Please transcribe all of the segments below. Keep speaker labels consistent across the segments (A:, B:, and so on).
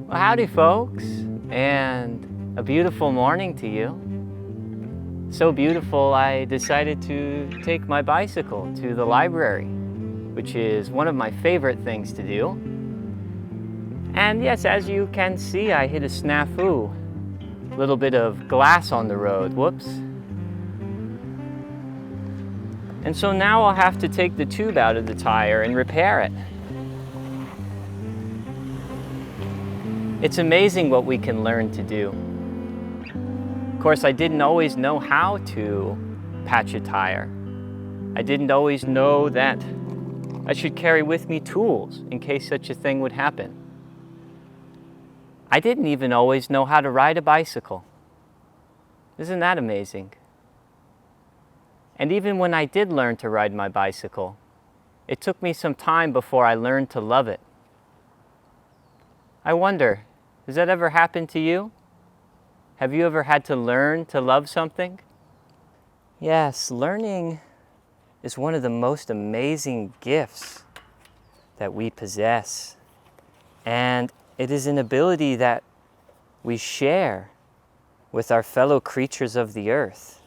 A: Well, howdy folks, and a beautiful morning to you. So beautiful, I decided to take my bicycle to the library, which is one of my favorite things to do. And yes, as you can see, I hit a snafu. A little bit of glass on the road, whoops. And so now I'll have to take the tube out of the tire and repair it. It's amazing what we can learn to do. Of course, I didn't always know how to patch a tire. I didn't always know that I should carry with me tools in case such a thing would happen. I didn't even always know how to ride a bicycle. Isn't that amazing? And even when I did learn to ride my bicycle, it took me some time before I learned to love it. I wonder, has that ever happened to you? Have you ever had to learn to love something? Yes, learning is one of the most amazing gifts that we possess. And it is an ability that we share with our fellow creatures of the earth.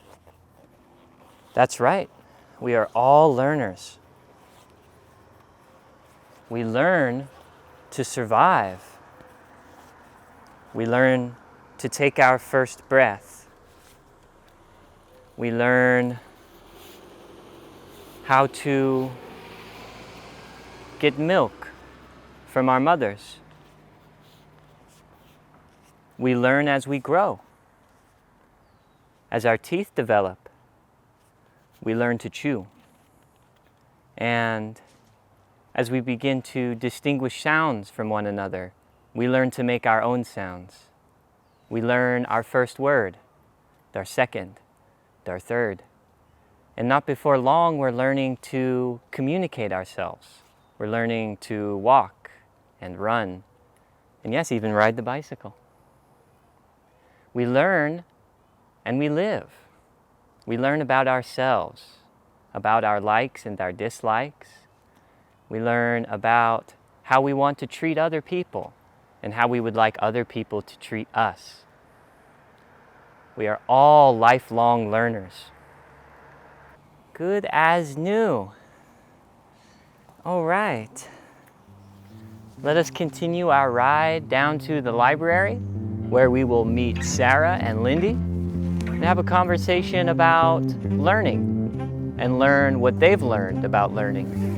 A: That's right, we are all learners. We learn to survive. We learn to take our first breath. We learn how to get milk from our mothers. We learn as we grow. As our teeth develop, we learn to chew. And as we begin to distinguish sounds from one another, we learn to make our own sounds. We learn our first word, our second, our third. And not before long, we're learning to communicate ourselves. We're learning to walk and run, and yes, even ride the bicycle. We learn and we live. We learn about ourselves, about our likes and our dislikes. We learn about how we want to treat other people and how we would like other people to treat us. We are all lifelong learners. Good as new. All right. Let us continue our ride down to the library where we will meet Sarah and Lindy and have a conversation about learning and learn what they've learned about learning.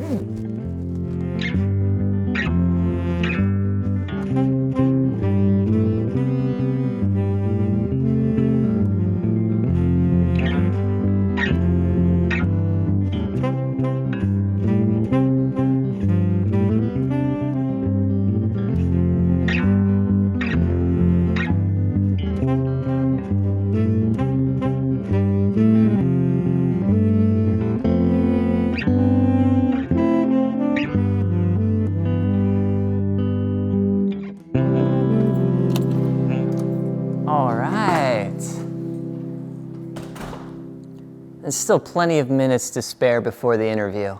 A: There's still plenty of minutes to spare before the interview.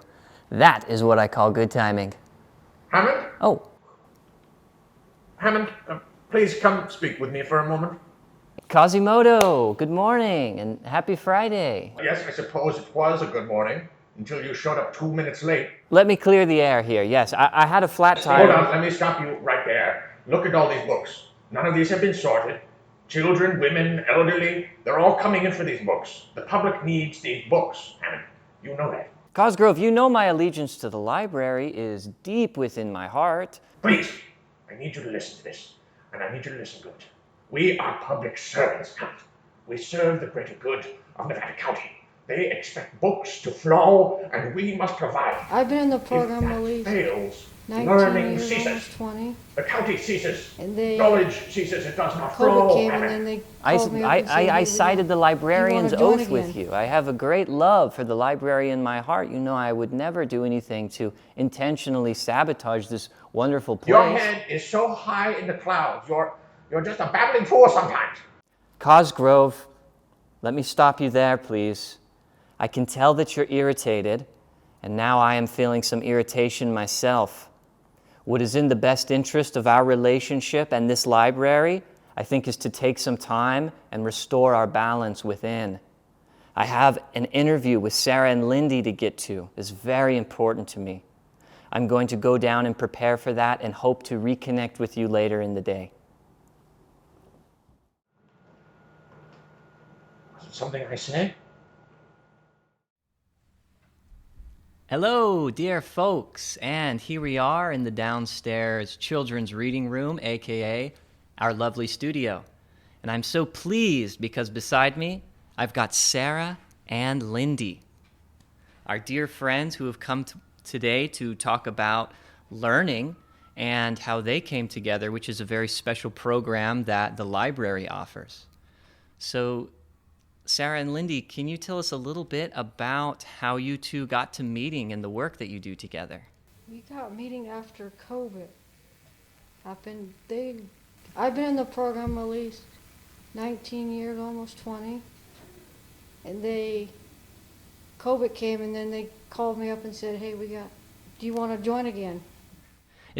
A: That is what I call good timing.
B: Hammond?
A: Oh.
B: Hammond, please come speak with me for a moment.
A: Quasimodo, good morning and happy Friday.
B: Yes, I suppose it was a good morning until you showed up 2 minutes late.
A: Let me clear the air here. Yes, I had a flat tire.
B: Hold on, let me stop you right there. Look at all these books. None of these have been sorted. Children, women, elderly, they're all coming in for these books. The public needs these books, Hammond. You know that.
A: Cosgrove, you know my allegiance to the library is deep within my heart.
B: Please, I need you to listen to this, and I need you to listen good. We are public servants, Hammond. We serve the greater good of Nevada County. They expect books to flow, and we must provide.
C: I've been in the program at
B: If
C: least
B: that fails,
C: 19
B: learning
C: years,
B: ceases.
C: almost 20.
B: The county ceases.
C: And they,
B: Knowledge ceases. It does not
C: COVID
B: flow.
C: came and then they
A: I
C: called me up and said,
A: I cited the librarian's
C: join
A: oath with
C: again?
A: you. I have a great love for the library in my heart. You know I would never do anything to intentionally sabotage this wonderful place.
B: Your head is so high in the clouds. You're just a babbling fool sometimes.
A: Cosgrove, let me stop you there, please. I can tell that you're irritated, and now I am feeling some irritation myself. What is in the best interest of our relationship and this library, I think, is to take some time and restore our balance within. I have an interview with Sarah and Lindy to get to. It's very important to me. I'm going to go down and prepare for that and hope to reconnect with you later in the day.
B: Was it something I said?
A: Hello, dear folks, and here we are in the downstairs children's reading room, aka our lovely studio. And I'm so pleased because beside me, I've got Sarah and Lindy, our dear friends who have come today to talk about learning and how they came together, which is a very special program that the library offers. So, Sarah and Lindy, can you tell us a little bit about how you two got to meeting and the work that you do together?
C: We got meeting after COVID happened. I've been in the program at least 19 years, almost 20. And COVID came, and then they called me up and said, hey, do you want to join again?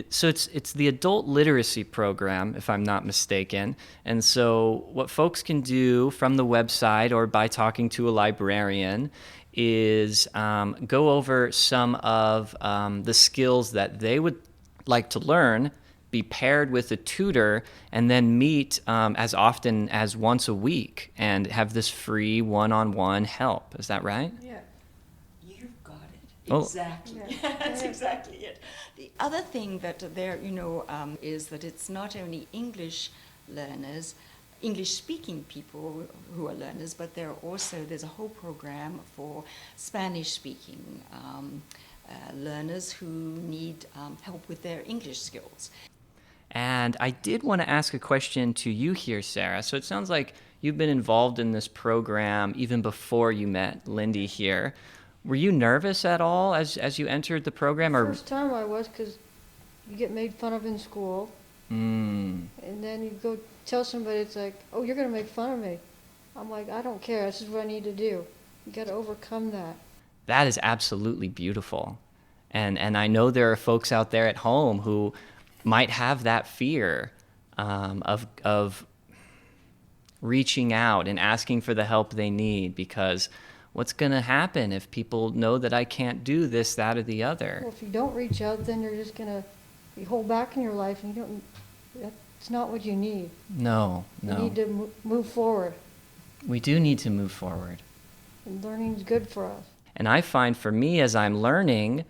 A: So it's the adult literacy program, if I'm not mistaken. And so what folks can do from the website or by talking to a librarian is go over some of the skills that they would like to learn, be paired with a tutor, and then meet as often as once a week and have this free one-on-one help. Is that right?
C: Yeah.
D: You've got it.
A: Oh.
D: Exactly.
C: Yeah.
D: That's exactly it. The other thing that there, is that it's not only English learners, English-speaking people who are learners, but there's a whole program for Spanish-speaking learners who need help with their English skills.
A: And I did want to ask a question to you here, Sarah. So it sounds like you've been involved in this program even before you met Lindy here. Were you nervous at all as you entered the program? Or
C: First time I was, because you get made fun of in school. And then you go tell somebody, it's like, oh, you're going to make fun of me. I'm like, I don't care. This is what I need to do. You got to overcome that.
A: That is absolutely beautiful. And I know there are folks out there at home who might have that fear of reaching out and asking for the help they need, because what's going to happen if people know that I can't do this, that, or the other?
C: Well, if you don't reach out, then you're just going to be hold back in your life, and that's not what you need.
A: No.
C: You need to move forward.
A: We do need to move forward.
C: And learning's good for us.
A: And I find for me, as I'm learning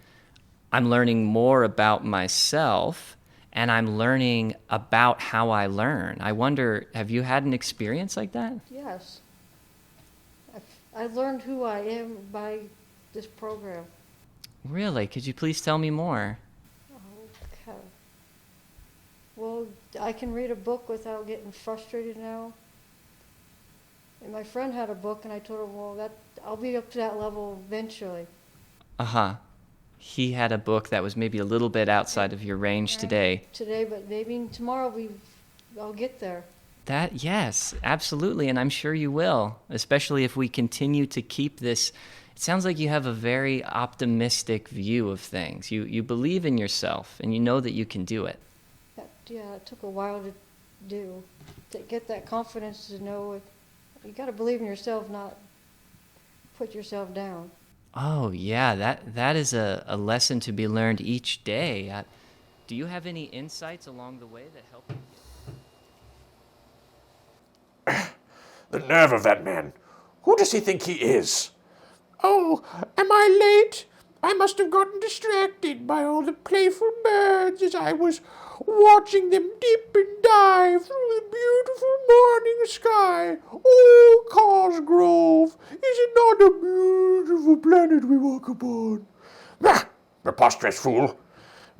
A: more about myself, and I'm learning about how I learn. I wonder, have you had an experience like that?
C: Yes. I learned who I am by this program.
A: Really? Could you please tell me more?
C: Okay. Well, I can read a book without getting frustrated now. And my friend had a book, and I told her, well, I'll be up to that level eventually.
A: Uh-huh. He had a book that was maybe a little bit outside of your range today.
C: Today, but maybe tomorrow I'll get there.
A: Yes, absolutely, and I'm sure you will, especially if we continue to keep this. It sounds like you have a very optimistic view of things. You believe in yourself, and you know that you can do it.
C: It took a while to do, to get that confidence to know it. You got to believe in yourself, not put yourself down.
A: Oh, yeah, that is a lesson to be learned each day. Do you have any insights along the way that help you?
B: The nerve of that man. Who does he think he is? Oh, am I late? I must have gotten distracted by all the playful birds as I was watching them dip and dive through the beautiful morning sky. Oh, Cosgrove, is it not a beautiful planet we walk upon? Ah, preposterous fool.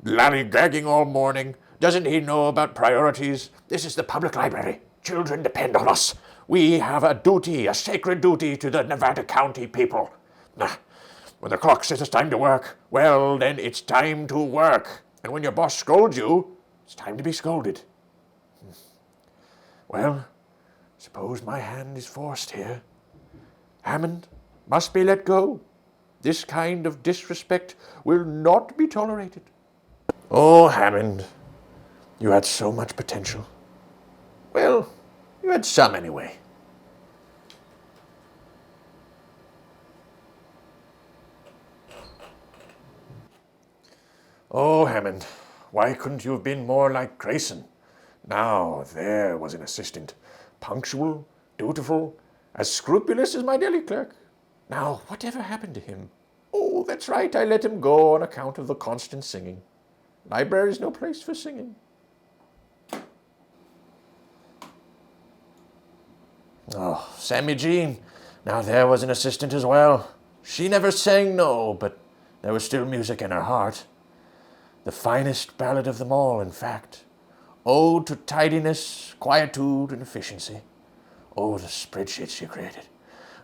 B: Lollygagging all morning. Doesn't he know about priorities? This is the public library. Children depend on us. We have a duty, a sacred duty to the Nevada County people. When the clock says it's time to work, well, then it's time to work. And when your boss scolds you, it's time to be scolded. Well, suppose my hand is forced here. Hammond must be let go. This kind of disrespect will not be tolerated. Oh, Hammond, you had so much potential. Well, you had some anyway. Oh, Hammond, why couldn't you have been more like Grayson? Now, there was an assistant, punctual, dutiful, as scrupulous as my deli clerk. Now, whatever happened to him? Oh, that's right, I let him go on account of the constant singing. Library's no place for singing. Oh, Sammy Jean. Now there was an assistant as well. She never sang no, but there was still music in her heart. The finest ballad of them all, in fact. Ode to tidiness, quietude, and efficiency. Oh, the spreadsheets she created.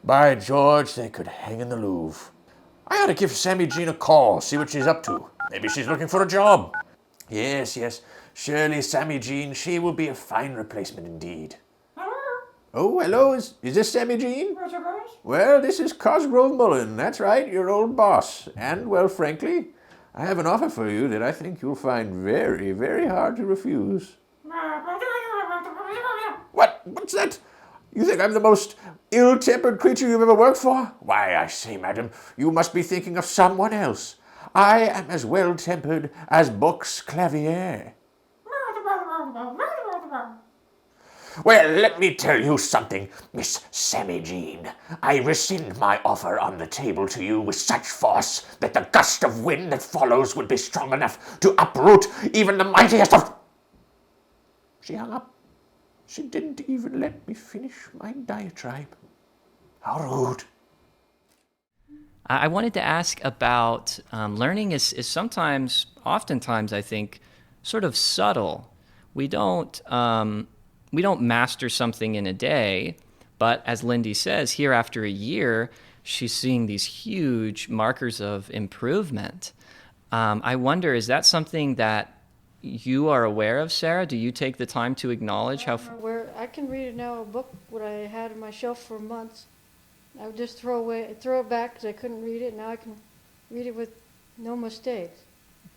B: By George, they could hang in the Louvre. I ought to give Sammy Jean a call, see what she's up to. Maybe she's looking for a job. Yes, surely Sammy Jean, she will be a fine replacement indeed. Oh, hello, is this Sammy Jean? Well, this is Cosgrove Mullen, that's right, your old boss. And, well, frankly, I have an offer for you that I think you'll find very, very hard to refuse. What's that? You think I'm the most ill-tempered creature you've ever worked for? Why, I say, madam, you must be thinking of someone else. I am as well-tempered as Buck's clavier. Well, let me tell you something, Miss Sammy Jean. I rescind my offer on the table to you with such force that the gust of wind that follows would be strong enough to uproot even the mightiest of... She hung up. She didn't even let me finish my diatribe. How rude.
A: I wanted to ask about learning is oftentimes, I think, sort of subtle. We don't master something in a day, but as Lindy says, here after a year, she's seeing these huge markers of improvement. I wonder, is that something that you are aware of, Sarah? Do you take the time to acknowledge how...
C: I can read it now, a book what I had on my shelf for months. I would just throw it back because I couldn't read it. Now I can read it with no mistakes.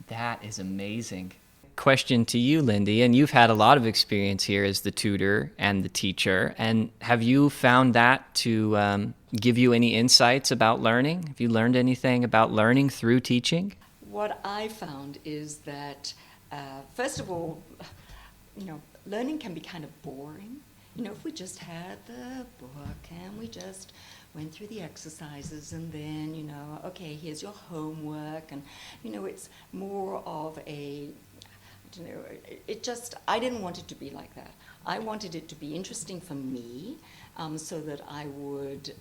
A: That is amazing. Question to you, Lindy, and you've had a lot of experience here as the tutor and the teacher, and have you found that to give you any insights about learning? Have you learned anything about learning through teaching?
D: What I found is that, first of all, learning can be kind of boring. If we just had the book and we just went through the exercises and then, okay, here's your homework, and, it's more of a... I didn't want it to be like that. I wanted it to be interesting for me, so that I would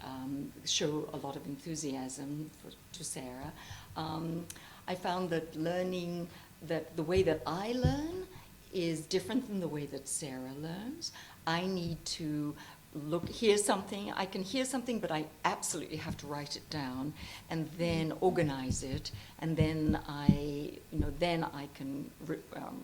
D: show a lot of enthusiasm to Sarah. I found that the way that I learn is different than the way that Sarah learns. I need to hear something, I can hear something, but I absolutely have to write it down and then organize it, and then I can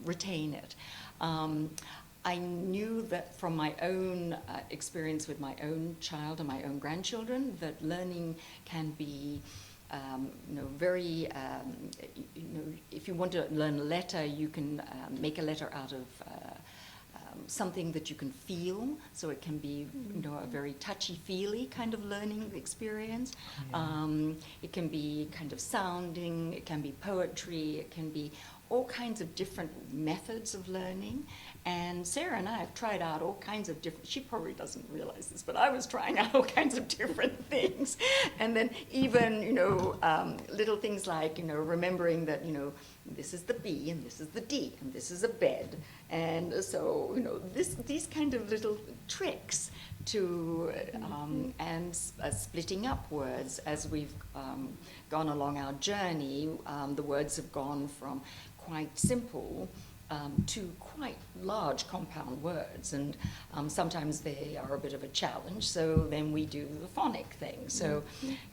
D: retain it. I knew that from my own experience with my own child and my own grandchildren that learning can be very, if you want to learn a letter, you can make a letter out of something that you can feel, so it can be a very touchy-feely kind of learning experience. It can be kind of sounding, it can be poetry, it can be all kinds of different methods of learning. And Sarah and I have tried out all kinds of different, she probably doesn't realize this, but I was trying out all kinds of different things. And then even, little things like, remembering that, this is the B and this is the D and this is a bed. And so, these kind of little tricks to, and splitting up words as we've gone along our journey. The words have gone from quite simple to quite large compound words, and sometimes they are a bit of a challenge, so then we do the phonic thing. So,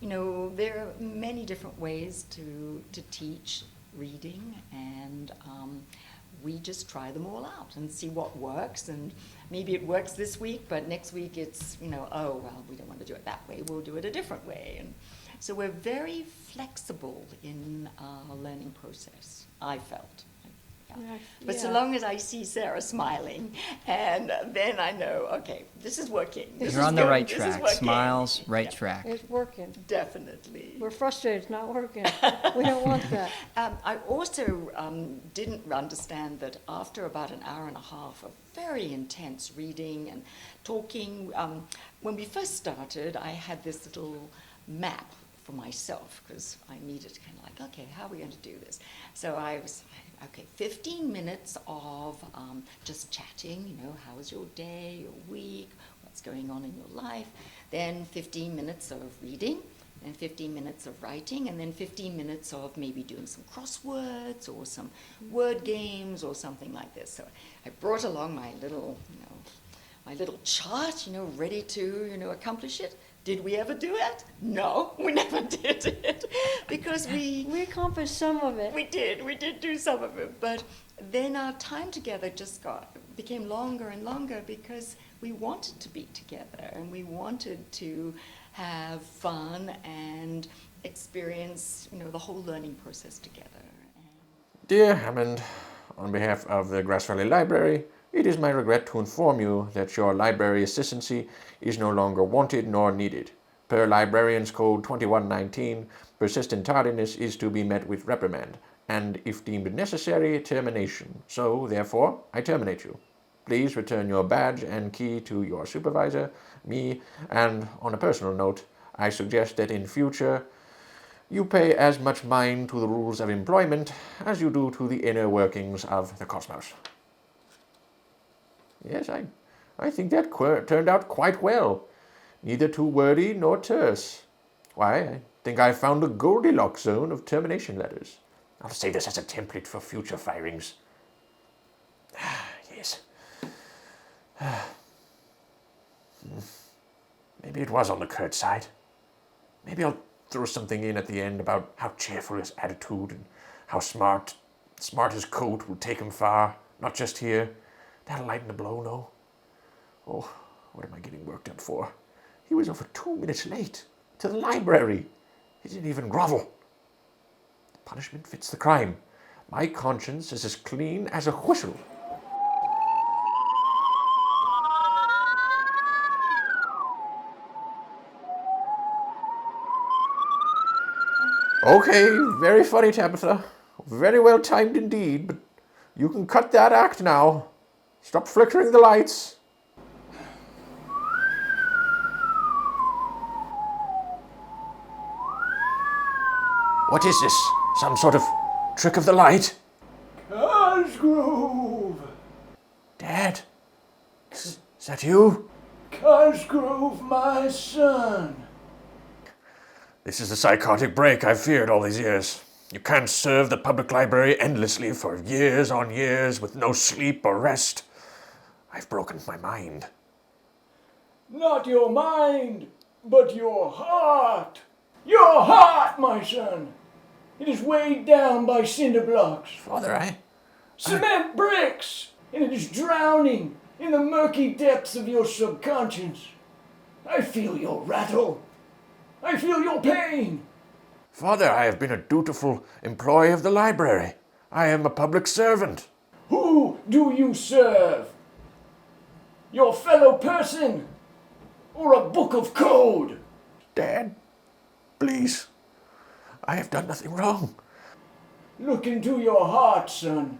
D: there are many different ways to teach reading, and we just try them all out and see what works. And maybe it works this week, but next week it's, oh, well, we don't want to do it that way. We'll do it a different way. And so we're very flexible in our learning process, I felt. Yeah. But so long as I see Sarah smiling, and then I know, okay, this is working.
A: You're on the right track. Smiles, right track.
C: It's working.
D: Definitely.
C: We're frustrated. It's not working. We don't want that.
D: I also didn't understand that after about an hour and a half of very intense reading and talking, when we first started, I had this little map for myself because I needed to kind of like, okay, how are we going to do this? So I was, okay, 15 minutes of just chatting, how was your day, your week, what's going on in your life, then 15 minutes of reading, then 15 minutes of writing, and then 15 minutes of maybe doing some crosswords or some word games or something like this. So I brought along my little, my little chart, ready to, accomplish it. Did we ever do it? No, we never did it because we
C: accomplished some of it.
D: We did do some of it, but then our time together just became longer and longer because we wanted to be together and we wanted to have fun and experience, the whole learning process together.
B: Dear Hammond, on behalf of the Grass Valley Library, it is my regret to inform you that your library assistancy is no longer wanted nor needed. Per Librarians Code 2119, persistent tardiness is to be met with reprimand, and if deemed necessary, termination. So, therefore, I terminate you. Please return your badge and key to your supervisor, me, and on a personal note, I suggest that in future you pay as much mind to the rules of employment as you do to the inner workings of the cosmos. Yes, I think that turned out quite well. Neither too wordy nor terse. Why, I think I found a Goldilocks zone of termination letters. I'll save this as a template for future firings. Yes. Maybe it was on the curt side. Maybe I'll throw something in at the end about how cheerful his attitude and how smart his coat will take him far, not just here. That'll lighten the blow, no? Oh, what am I getting worked up for? He was over 2 minutes late to the library. He didn't even grovel. The punishment fits the crime. My conscience is as clean as a whistle. Okay, very funny, Tabitha. Very well timed indeed, but you can cut that act now. Stop flickering the lights. What is this? Some sort of trick of the light?
E: Cosgrove!
B: Dad? Is that you?
E: Cosgrove, my son!
B: This is the psychotic break I've feared all these years. You can't serve the public library endlessly for years on years with no sleep or rest. I've broken my mind.
E: Not your mind, but your heart! Your heart, my son! It is weighed down by cinder blocks,
B: Father,
E: cement bricks, and it is drowning in the murky depths of your subconscious. I feel your rattle. I feel your pain.
B: Father, I have been a dutiful employee of the library. I am a public servant.
E: Who do you serve? Your fellow person? Or a book of code?
B: Dad, please. I have done nothing wrong.
E: Look into your heart, son.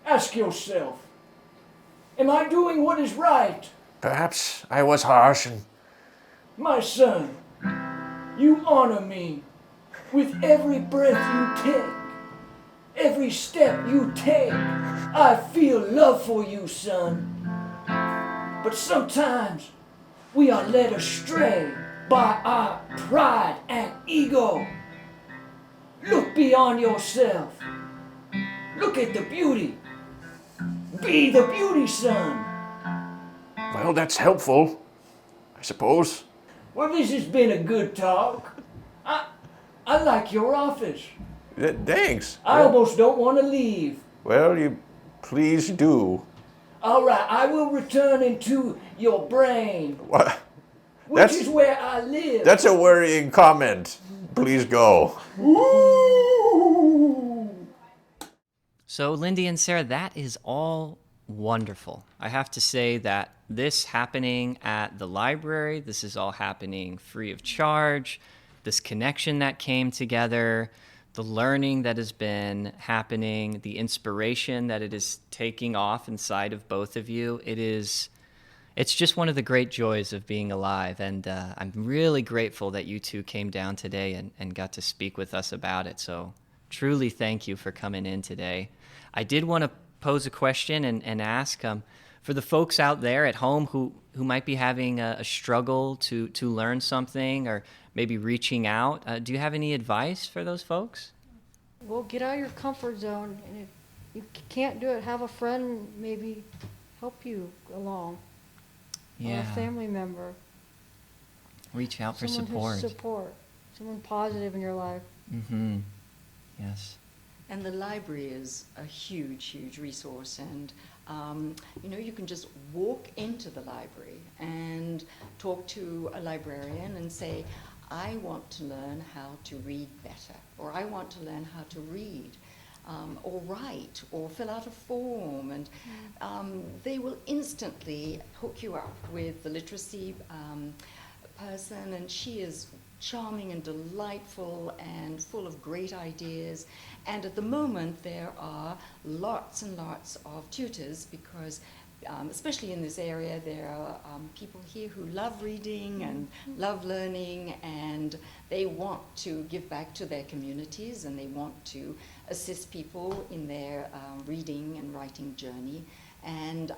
E: Ask yourself, am I doing what is right?
B: Perhaps I was harsh and...
E: My son, you honor me with every breath you take, every step you take. I feel love for you, son. But sometimes we are led astray by our pride and ego. Look beyond yourself. Look at the beauty. Be the beauty, son.
B: Well, that's helpful, I suppose.
E: Well, this has been a good talk. I like your office.
B: Thanks.
E: I almost don't want to leave.
B: Well, you
F: Please do.
E: All right, I will return into your brain,
F: What?
E: which is where I live.
F: That's a worrying comment. Please go.
A: So, Lindy and Sarah, that is all wonderful. I have to say that this happening at the library, this is all happening free of charge, this connection that came together, the learning that has been happening, the inspiration that it is taking off inside of both of you, it's just one of the great joys of being alive. And I'm really grateful that you two came down today and got to speak with us about it. So truly thank you for coming in today. I did want to pose a question and ask, for the folks out there at home who might be having a struggle to learn something or maybe reaching out, do you have any advice for those folks?
C: Well, get out of your comfort zone, and if you can't do it, have a friend maybe help you along, or a family member.
A: Reach out for
C: someone
A: support.
C: Someone positive in your life.
A: Mm-hmm. Yes.
D: And the library is a huge, huge resource. And, you can just walk into the library and talk to a librarian and say, I want to learn how to read better, or I want to learn how to read, or write, or fill out a form. And they will instantly hook you up with the literacy person, and she is charming and delightful and full of great ideas. And at the moment there are lots and lots of tutors because especially in this area there are people here who love reading and love learning, and they want to give back to their communities, and they want to assist people in their reading and writing journey. And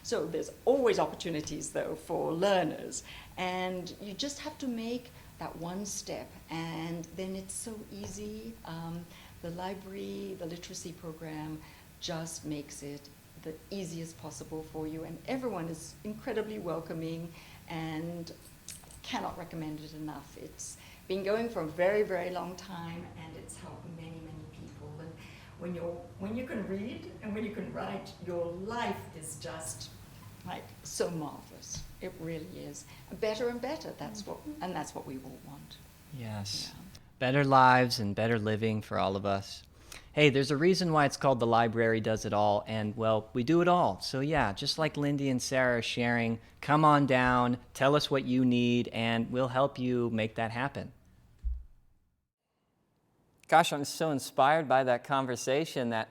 D: so there's always opportunities though for learners, and you just have to make that one step, and then it's so easy. The library, the literacy program just makes it the easiest possible for you, and everyone is incredibly welcoming, and cannot recommend it enough. It's been going for a very, very long time, and it's helped many, many people. And when you can read and when you can write, your life is just like so marvelous. It really is. Better and better, that's what we all want.
A: Yes.
D: Yeah.
A: Better lives and better living for all of us. Hey, there's a reason why it's called The Library Does It All, and, well, we do it all. So, yeah, just like Lindy and Sarah are sharing, come on down, tell us what you need, and we'll help you make that happen. Gosh, I'm so inspired by that conversation that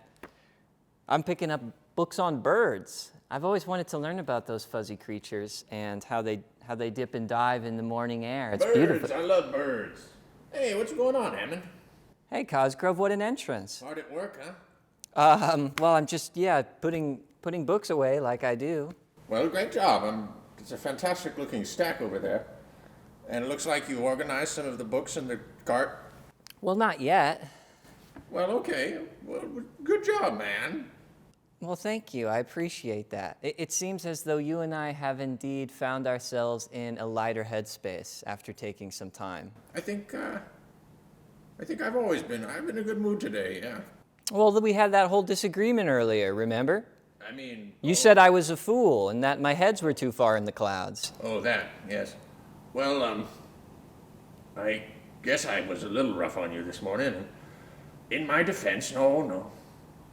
A: I'm picking up books on birds. I've always wanted to learn about those fuzzy creatures and how they dip and dive in the morning air. It's beautiful.
B: I love birds. Hey, what's going on, Hammond?
A: Hey, Cosgrove, what an entrance.
B: Hard at work, huh?
A: Well, I'm just, putting books away like I do.
B: Well, great job. It's a fantastic looking stack over there. And it looks like you organized some of the books in the cart.
A: Well, not yet.
B: Well, okay. Well, good job, man.
A: Well, thank you. I appreciate that. It seems as though you and I have indeed found ourselves in a lighter headspace after taking some time.
B: I think I've always been. I'm in a good mood today, yeah.
A: Well, we had that whole disagreement earlier, remember?
B: I mean...
A: You said I was a fool and that my heads were too far in the clouds.
B: Oh, that, yes. Well, I guess I was a little rough on you this morning. In my defense, no,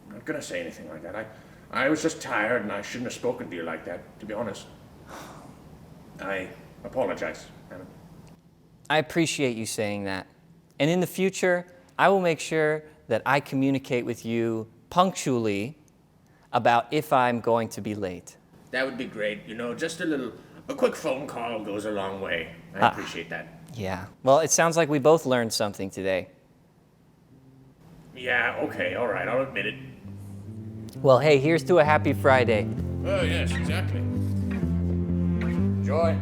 B: I'm not going to say anything like that. I was just tired, and I shouldn't have spoken to you like that, to be honest. I apologize, Hammond.
A: I appreciate you saying that. And in the future, I will make sure that I communicate with you punctually about if I'm going to be late.
B: That would be great. Just a quick phone call goes a long way. I appreciate that.
A: Yeah. Well, it sounds like we both learned something today.
B: Yeah, okay, all right, I'll admit it.
A: Well, hey, here's to a happy Friday.
B: Oh, yes, exactly. Joy.